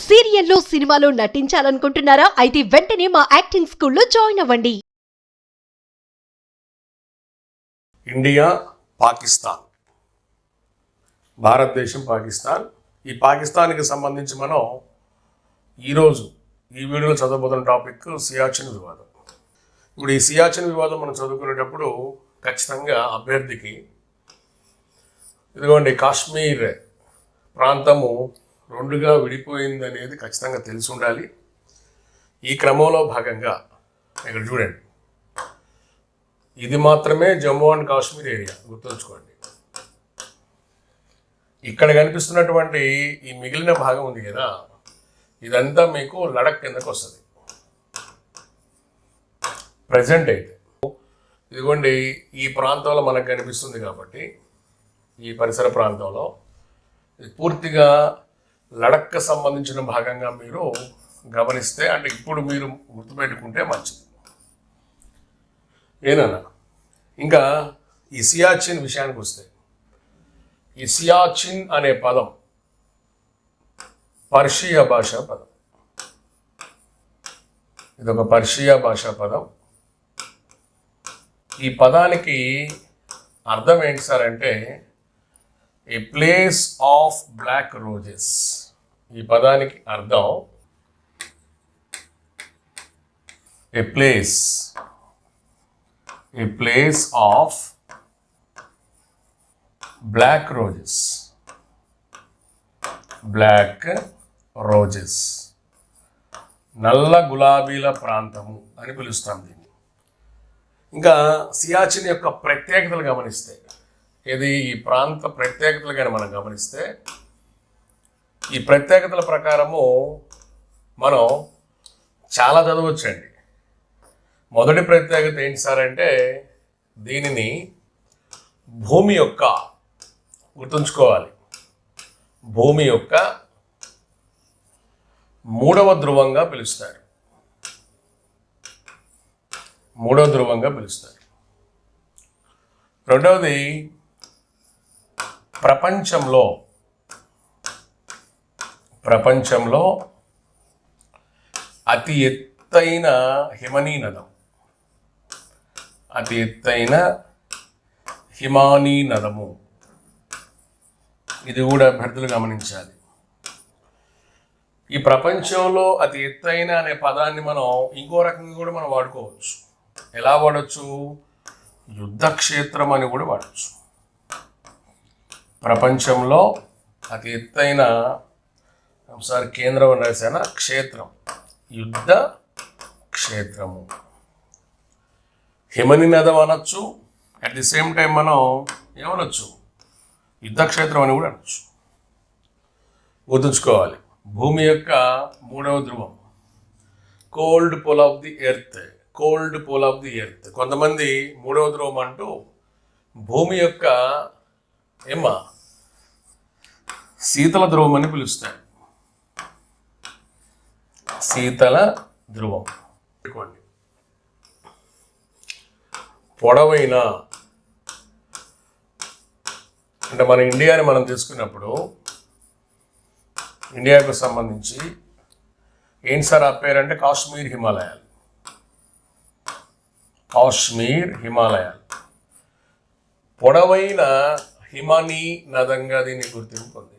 సీరియల్లో సినిమాలో నటించాలనుకుంటున్నారా? అయితే వెంటనే మా యాక్టింగ్ స్కూల్లో జాయిన్ అవ్వండి. ఇండియా, పాకిస్తాన్, భారతదేశం, పాకిస్తాన్. ఈ పాకిస్తాన్కి సంబంధించి మనం ఈరోజు ఈ వీడియోలో చదవబోతున్న టాపిక్ సియాచిన్ వివాదం. ఇప్పుడు ఈ సియాచిన్ వివాదం మనం చదువుకునేటప్పుడు ఖచ్చితంగా అభ్యర్థికి ఇదిగోండి కాశ్మీర్ ప్రాంతము రెండుగా విడిపోయింది అనేది ఖచ్చితంగా తెలిసి ఉండాలి. ఈ క్రమంలో భాగంగా ఇక్కడ చూడండి, ఇది మాత్రమే జమ్మూ అండ్ కాశ్మీర్ ఏరియా, గుర్తుంచుకోండి. ఇక్కడ కనిపిస్తున్నటువంటి ఈ మిగిలిన భాగం ఉంది కదా, ఇదంతా మీకు లడక్ కిందకు వస్తుంది. ప్రజెంట్ అయితే ఇదిగోండి ఈ ప్రాంతంలో మనకు కనిపిస్తుంది కాబట్టి ఈ పరిసర ప్రాంతంలో ఇది పూర్తిగా లడక్కి సంబంధించిన భాగంగా మీరు గమనిస్తే, అంటే ఇప్పుడు మీరు గుర్తుపెట్టుకుంటే మంచిది. ఏనన్నా ఇంకా ఈ సియాచిన్ విషయానికి వస్తే, ఈ సియాచిన్ అనే పదం పర్షియా భాషా పదం. ఇదొక పర్షియా భాషా పదం. ఈ పదానికి అర్థం ఏంటి సార్ అంటే ఏ ప్లేస్ ఆఫ్ బ్లాక్ రోజెస్. ఈ పదానికి అర్థం ఏ ప్లేస్ ఆఫ్ బ్లాక్ రోజెస్, నల్ల గులాబీల ప్రాంతము అని పిలుస్తాం దీన్ని. ఇంకా సియాచిన్ యొక్క ప్రత్యేకతలు గమనిస్తే, ఇది ఈ ప్రాంత ప్రత్యేకతలు కానీ మనం గమనిస్తే, ఈ ప్రత్యేకతల ప్రకారము మనం చాలా చదవచ్చండి. మొదటి ప్రత్యేకత ఏంటి సార్ అంటే, దీనిని భూమి యొక్క, గుర్తుంచుకోవాలి, భూమి యొక్క మూడవ ధ్రువంగా పిలుస్తారు. రెండవది, ప్రపంచంలో అతి ఎత్తైన హిమనీ నదము. ఇది కూడా అభ్యర్థులు గమనించాలి. ఈ ప్రపంచంలో అతి ఎత్తైన అనే పదాన్ని మనం ఇంకో రకంగా కూడా మనం వాడుకోవచ్చు. ఎలా వాడచ్చు? యుద్ధక్షేత్రం అని కూడా వాడచ్చు. ప్రపంచంలో అతి ఎత్తైన, ఒకసారి కేంద్రం అని రాశాన, క్షేత్రం, యుద్ధ క్షేత్రము, హిమనీ నదం అనొచ్చు. అట్ ది సేమ్ టైం మనం ఏమనొచ్చు? యుద్ధక్షేత్రం అని కూడా అనొచ్చు. గుర్తుంచుకోవాలి, భూమి యొక్క మూడవ ధ్రువం, cold pole of the earth. కొంతమంది మూడవ ధ్రువం అంటూ భూమి యొక్క శీతల ధ్రువం అని పిలుస్తారు. శీతల ధ్రువం. పొడవైన, అంటే మన ఇండియాని మనం తీసుకున్నప్పుడు ఇండియాకు సంబంధించి ఏంటి సార్ ఆ పేరంటే కాశ్మీర్ హిమాలయాలు. పొడవైన హిమనీ నదంగా దీన్ని గుర్తింపు ఉంది.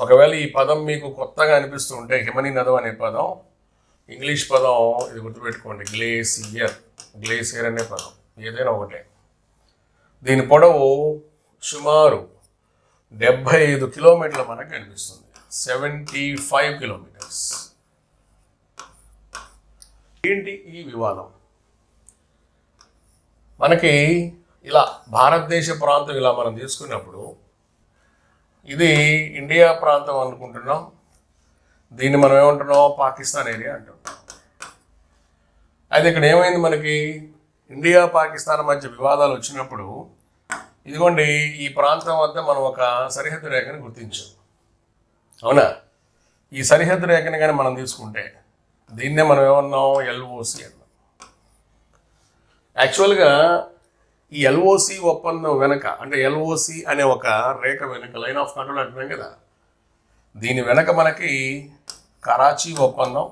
ఒకవేళ ఈ పదం మీకు కొత్తగా అనిపిస్తుంటే, హిమనీ నదం అనే పదం ఇంగ్లీష్ పదం, ఇది గుర్తుపెట్టుకోండి, గ్లేసియర్ అనే పదం, ఏదైనా ఒకటే. దీని పొడవు సుమారు 75 కిలోమీటర్ల మనకు కనిపిస్తుంది. 75 కిలోమీటర్స్. ఏంటి ఈ వివాదం? మనకి ఇలా భారతదేశ ప్రాంతం ఇలా మనం తీసుకున్నప్పుడు, ఇది ఇండియా ప్రాంతం అనుకుంటున్నాం, దీన్ని మనం ఏమంటున్నాం? పాకిస్తాన్ ఏరియా అంటున్నాం. అయితే ఇక్కడ ఏమైంది, మనకి ఇండియా పాకిస్తాన్ మధ్య వివాదాలు వచ్చినప్పుడు ఇదిగోండి ఈ ప్రాంతం వద్ద మనం ఒక సరిహద్దు రేఖను గుర్తించాం. అవునా? ఈ సరిహద్దు రేఖని కానీ మనం తీసుకుంటే దీన్నే మనం ఏమన్నాం? ఎల్ఓసి అన్నాం. యాక్చువల్గా ఈ ఎల్ఓసి ఒప్పందం వెనక, అంటే ఎల్ఓసి అనే ఒక రేఖ వెనక, లైన్ ఆఫ్ కంట్రోల్ అంటున్నాం కదా, దీని వెనక మనకి కరాచీ ఒప్పందం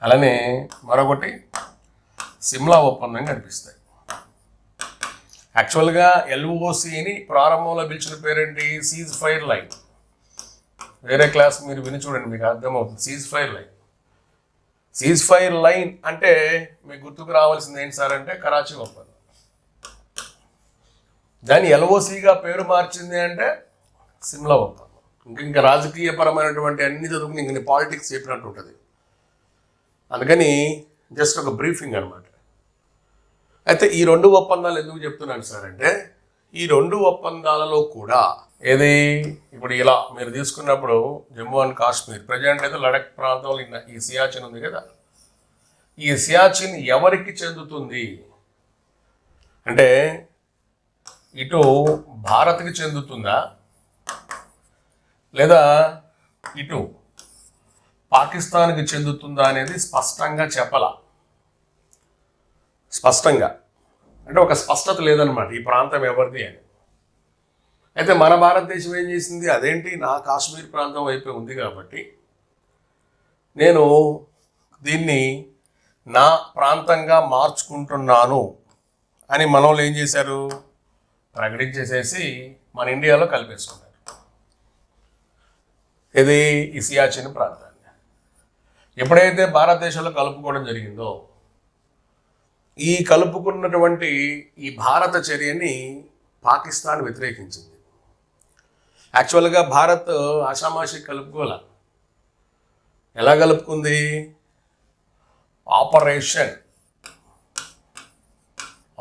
అలానే మరొకటి సిమ్లా ఒప్పందం కనిపిస్తాయి. యాక్చువల్గా ఎల్ఓసిని ప్రారంభంలో పిలిచిన పేరేంటి? Cease fire line. వేరే క్లాస్ మీరు విని చూడండి, మీకు అర్థమవుతుంది. సీజ్ ఫైర్ లైన్ అంటే మీకు గుర్తుకు రావాల్సింది ఏంటి సార్ అంటే కరాచీ ఒప్పందం. దాన్ని ఎల్ఓసిగా పేరు మార్చింది అంటే సిమ్లా ఒప్పందం. ఇంకా రాజకీయపరమైనటువంటి అన్ని చదువుకుని ఇంక పాలిటిక్స్ చెప్పినట్టు ఉంటుంది. అందుకని జస్ట్ ఒక బ్రీఫింగ్ అనమాట. అయితే ఈ 2 ఒప్పందాలు ఎందుకు చెప్తున్నాను సార్ అంటే ఈ 2 ఒప్పందాలలో కూడా ఏది ఇప్పుడు ఇలా మీరు తీసుకున్నప్పుడు జమ్మూ అండ్ కాశ్మీర్ ప్రజెంట్ అయితే లడక్ ప్రాంతంలో ఈ సియాచిన్ ఉంది కదా, ఈ సియాచిన్ ఎవరికి చెందుతుంది అంటే ఇటు భారత్కి చెందుతుందా లేదా ఇటు పాకిస్తాన్కి చెందుతుందా అనేది స్పష్టంగా చెప్పాల. స్పష్టంగా అంటే ఒక స్పష్టత లేదనమాట ఈ ప్రాంతం ఎవరిది అని. అయితే మన భారతదేశం ఏం చేసింది, అదేంటి నా కాశ్మీర్ ప్రాంతం వైపే ఉంది కాబట్టి నేను దీన్ని నా ప్రాంతంగా మార్చుకుంటున్నాను అని మనోళ్ళు ఏం చేశారు, ప్రకటించేసేసి మన ఇండియాలో కలిపేసుకున్నారు. ఇది ఈ సియాచిన్ ప్రాంతాన్ని ఎప్పుడైతే భారతదేశంలో కలుపుకోవడం జరిగిందో ఈ కలుపుకున్నటువంటి ఈ భారత చర్యని పాకిస్తాన్ వ్యతిరేకించింది. యాక్చువల్గా భారత్ ఆషామాషి కలుపుకోలే. ఎలా కలుపుకుంది?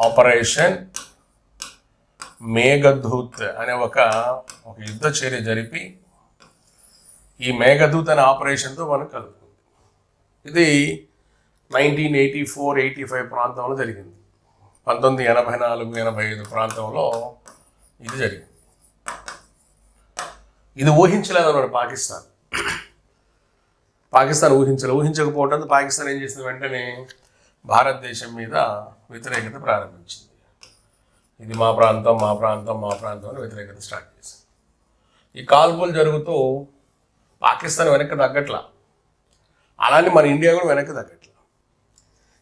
ఆపరేషన్ మేఘదూత్ అనే ఒక యుద్ధ చర్య జరిపి ఈ మేఘదూత్ అనే ఆపరేషన్తో మనం కలుపుకుంది. ఇది 1984-85 ప్రాంతంలో జరిగింది. 1984-85 ప్రాంతంలో ఇది జరిగింది. ఇది ఊహించలేదన్నమాట పాకిస్తాన్ ఊహించకపోవడంతో పాకిస్తాన్ ఏం చేసింది, వెంటనే భారతదేశం మీద వ్యతిరేకత ప్రారంభించింది. ఇది మా ప్రాంతం అని వ్యతిరేకత స్టార్ట్ చేసింది. ఈ కాల్పులు జరుగుతూ పాకిస్తాన్ వెనక్కి తగ్గట్లా, అలానే మన ఇండియా కూడా వెనక్కి తగ్గట్లా.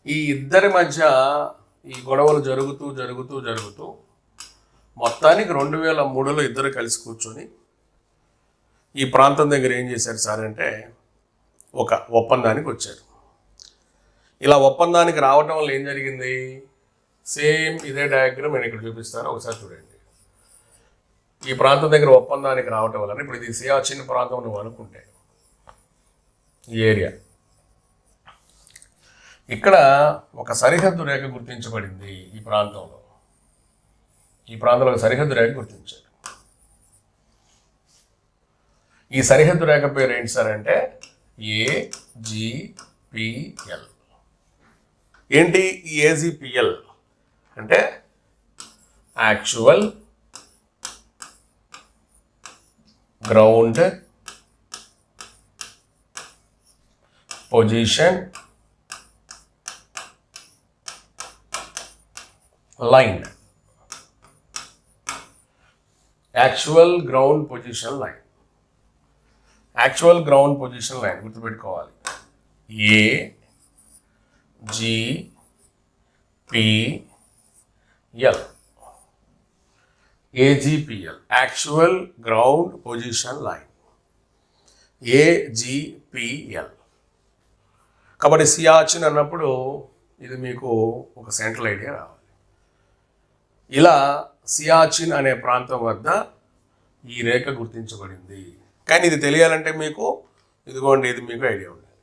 ఈ ఇద్దరి మధ్య ఈ గొడవలు జరుగుతూ మొత్తానికి 2003లో ఇద్దరు కలిసి కూర్చొని ఈ ప్రాంతం దగ్గర ఏం చేశారు సార్ అంటే ఒక ఒప్పందానికి వచ్చారు. ఇలా ఒప్పందానికి రావటం వల్ల ఏం జరిగింది, సేమ్ ఇదే డయాగ్రామ్ నేను ఇక్కడ చూపిస్తాను, ఒకసారి చూడండి. ఈ ప్రాంతం దగ్గర ఒప్పందానికి రావటం వల్ల ఇప్పుడు ఇది సియాచిన్ ప్రాంతం నువ్వు అనుకుంటే ఈ ఏరియా ఇక్కడ ఒక సరిహద్దు రేఖ గుర్తించబడింది. ఈ ప్రాంతంలో ఒక సరిహద్దు రేఖ గుర్తించారు. ఈ సరిహద్దు రేఖ పేరు ఏంటి సార్ అంటే ఏజీపీఎల్. ఏంటి ఈ ఏజీపీఎల్ అంటే actual ground position line. Actual ground position line గుర్తుపెట్టుకోవాలి. AGPL actual ground position line, AGPL. కాబట్టి సియాచిన్ అన్నప్పుడు ఇది మీకు ఒక సెంట్రల్ ఐడియా రావాలి. ఇలా సియాచిన్ అనే ప్రాంతం వద్ద ఈ రేఖ గుర్తించబడింది. కానీ ఇది తెలియాలంటే మీకు ఇదిగోండి, ఇది మీకు ఐడియా ఉండాలి.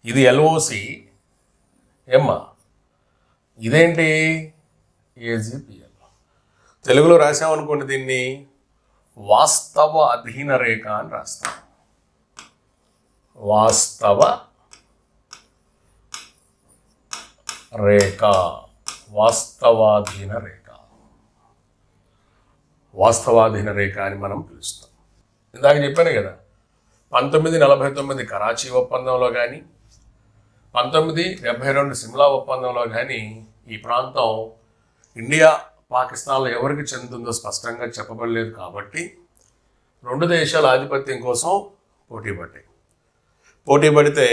ఇది ఎల్ఓసి ఏమ్మా, ఇదేంటి ఏజీపీఎల్. తెలుగులో రాసామనుకోండి, దీన్ని వాస్తవ అధీన రేఖ అని రాస్తాం. వాస్తవ రేఖ, వాస్తవాధీన రేఖ అని మనం పిలుస్తాం. ఇందాక చెప్పాను కదా, 1949 కరాచీ ఒప్పందంలో కానీ 1972 సిమ్లా ఒప్పందంలో కానీ ఈ ప్రాంతం ఇండియా పాకిస్తాన్లో ఎవరికి చెందుతుందో స్పష్టంగా చెప్పబడలేదు కాబట్టి రెండు దేశాల ఆధిపత్యం కోసం పోటీ పడ్డాయి. పోటీ పడితే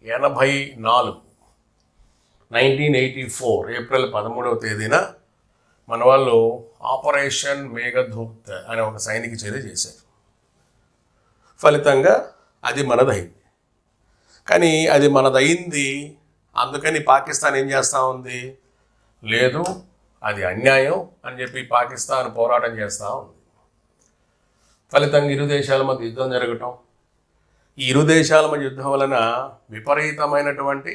1984 ఏప్రిల్ 13వ తేదీన మన వాళ్ళు ఆపరేషన్ మేఘదూత్ అనే ఒక సైనిక చర్య చేశారు. ఫలితంగా అది మనదైంది. కానీ అది మనదైంది అందుకని పాకిస్తాన్ ఏం చేస్తూ ఉంది, లేదు అది అన్యాయం అని చెప్పి పాకిస్తాన్ పోరాటం చేస్తూ ఉంది. ఫలితంగా ఇరు దేశాల మధ్య యుద్ధం జరగటం, ఈ ఇరు దేశాల మధ్య యుద్ధం వలన విపరీతమైనటువంటి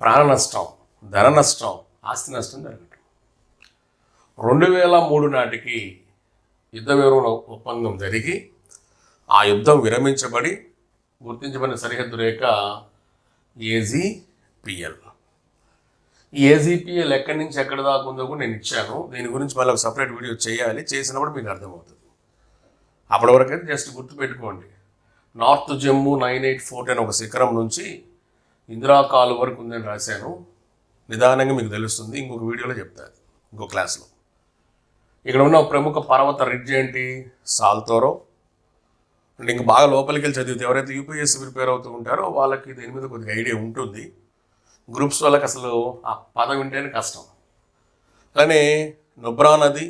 ప్రాణ నష్టం, ధన నష్టం, ఆస్తి నష్టం జరగటం. 2003 నాటికి యుద్ధ విరమణ ఒప్పందం జరిగి ఆ యుద్ధం విరమించబడి గుర్తించబడిన సరిహద్దు రేఖ AZPL. ఈ AZPL ఎక్కడి నుంచి ఎక్కడి దాకా ఉందో కూడా నేను ఇచ్చాను. దీని గురించి మళ్ళీ ఒక సపరేట్ వీడియో చేయాలి, చేసినప్పుడు మీకు అర్థమవుతుంది. అప్పటి వరకు అయితే జస్ట్ గుర్తుపెట్టుకోండి, నార్త్ జమ్మూ 984 అనే ఒక శిఖరం నుంచి ఇందిరా కాలు వరకు ఉందని రాశాను. నిదానంగా మీకు తెలుస్తుంది, ఇంకొక వీడియోలో చెప్తాను, ఇంకో క్లాస్లో. ఇక్కడ ఉన్న ప్రముఖ పర్వత రిడ్జ్ ఏంటి, సాల్తోరో. అంటే ఇంక బాగా లోపలికి వెళ్ళి చదివితే ఎవరైతే UPSC ప్రిపేర్ అవుతూ ఉంటారో వాళ్ళకి దీని మీద కొద్దిగా ఐడియా ఉంటుంది. గ్రూప్స్ వాళ్ళకి అసలు ఆ పదం వింటేనే కష్టం. అలానే నుబ్రా నది,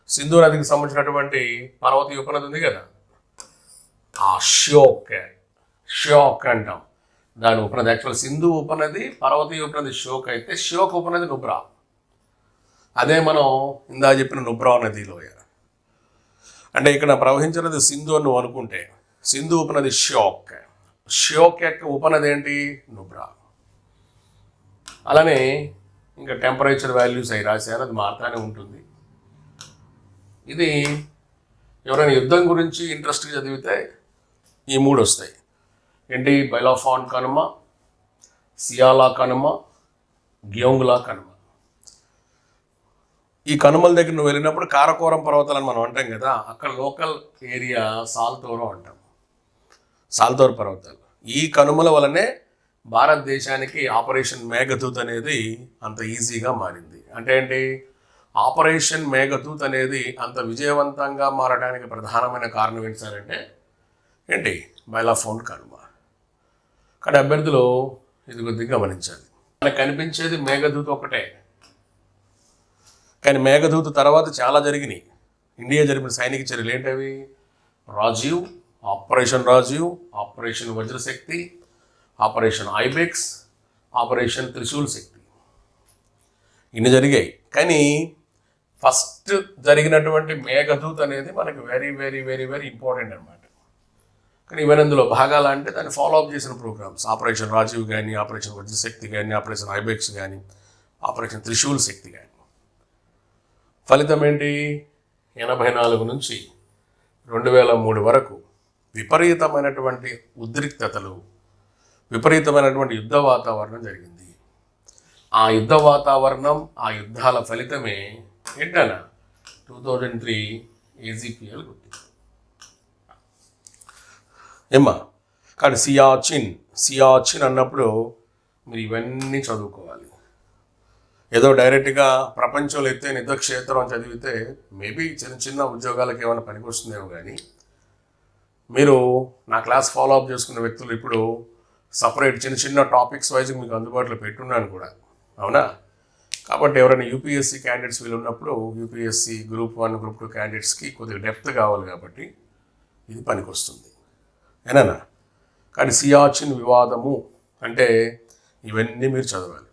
సింధు నదికి సంబంధించినటువంటి పర్వతీయ ఉపనది ఉంది కదా, ఆ ష్యోక్ అంటాం దాని ఉపనది. యాక్చువల్ సింధు ఉపనది, పర్వతీయ ఉపనది ష్యోక్ అయితే, ష్యోక్ ఉపనది నుబ్రా. అదే మనం ఇందా చెప్పిన నుబ్రా నదిలోయ. అంటే ఇక్కడ ప్రవహించినది సింధు అని నువ్వు అనుకుంటే, సింధు ఉపనది ష్యోక్ యొక్క ఉపనది ఏంటి, నుబ్రా. అలానే ఇంకా టెంపరేచర్ వాల్యూస్ అవి రాశారు, అది మారుతానే ఉంటుంది. ఇది ఎవరైనా యుద్ధం గురించి ఇంట్రెస్ట్గా చదివితే ఈ 3 వస్తాయి ఏంటి, బైలాఫాన్ కనుమ, సియాలా కనుమ, గ్యోంగ్లా కనుమ. ఈ కనుమల దగ్గర నువ్వు వెళ్ళినప్పుడు కారకోరం పర్వతాలని మనం అంటాం కదా, అక్కడ లోకల్ ఏరియా సాల్తోరో అంటాం, సాల్తోర్ పర్వతాలు. ఈ కనుమల వలనే భారతదేశానికి ఆపరేషన్ మేఘదూత్ అనేది అంత ఈజీగా మారింది. అంటే ఏంటి, ఆపరేషన్ మేఘదూత్ అనేది అంత విజయవంతంగా మారడానికి ప్రధానమైన కారణం ఏంటి సార్ అంటే ఏంటి, బైలాఫోన్ కనుమ. కానీ అభ్యర్థులు ఇది కొద్దిగా గమనించాలి. మనకు కనిపించేది మేఘదూత్ ఒకటే, కానీ మేఘదూత్ తర్వాత చాలా జరిగినాయి. ఇండియా జరిపిన సైనిక చర్యలు ఏంటవి, Rajiv, operation Rajiv, operation వజ్రశక్తి, operation ఐబెక్స్, operation Trishul శక్తి, ఇన్ని జరిగాయి. కానీ ఫస్ట్ జరిగినటువంటి మేఘదూత్ అనేది మనకి very very very very important అనమాట. కానీ ఇవన్నీ అందులో భాగాలు అంటే దాన్ని ఫాలో అప్ చేసిన ప్రోగ్రామ్స్, ఆపరేషన్ రాజీవ్ కానీ, ఆపరేషన్ వజ్రశక్తి కానీ, ఆపరేషన్ ఐబెక్స్ కానీ, ఆపరేషన్ త్రిశూల్ శక్తి కానీ. ఫలితం ఏంటి, 84 నుంచి 2003 వరకు విపరీతమైనటువంటి ఉద్రిక్తతలు, విపరీతమైనటువంటి యుద్ధ వాతావరణం జరిగింది. ఆ యుద్ధ వాతావరణం, ఆ యుద్ధాల ఫలితమే ఏంటన్నా 2003 AZPL గుర్తింపు. ఏమ్మా, కానీ సియాచిన్ అన్నప్పుడు మీరు ఇవన్నీ చదువుకోవాలి. ఏదో డైరెక్ట్గా ప్రపంచంలో ఎత్తైన యుద్ధక్షేత్రం అని చదివితే మేబీ చిన్న చిన్న ఉద్యోగాలకు ఏమైనా పనికొస్తుందేమో, కానీ మీరు నా క్లాస్ ఫాలో అప్ చేసుకున్న వ్యక్తులు ఇప్పుడు సపరేట్ చిన్న చిన్న టాపిక్స్ వైజ్ మీకు అందుబాటులో పెట్టున్నాను కూడా, అవునా? కాబట్టి ఎవరైనా UPSC క్యాండిడేట్స్ వీళ్ళు ఉన్నప్పుడు UPSC గ్రూప్ 1, గ్రూప్ 2 క్యాండిడేట్స్కి కొద్దిగా డెప్త్ కావాలి కాబట్టి ఇది పనికొస్తుంది, ఏనా? కానీ సియాచిన్ వివాదము అంటే ఇవన్నీ మీరు చదవాలి.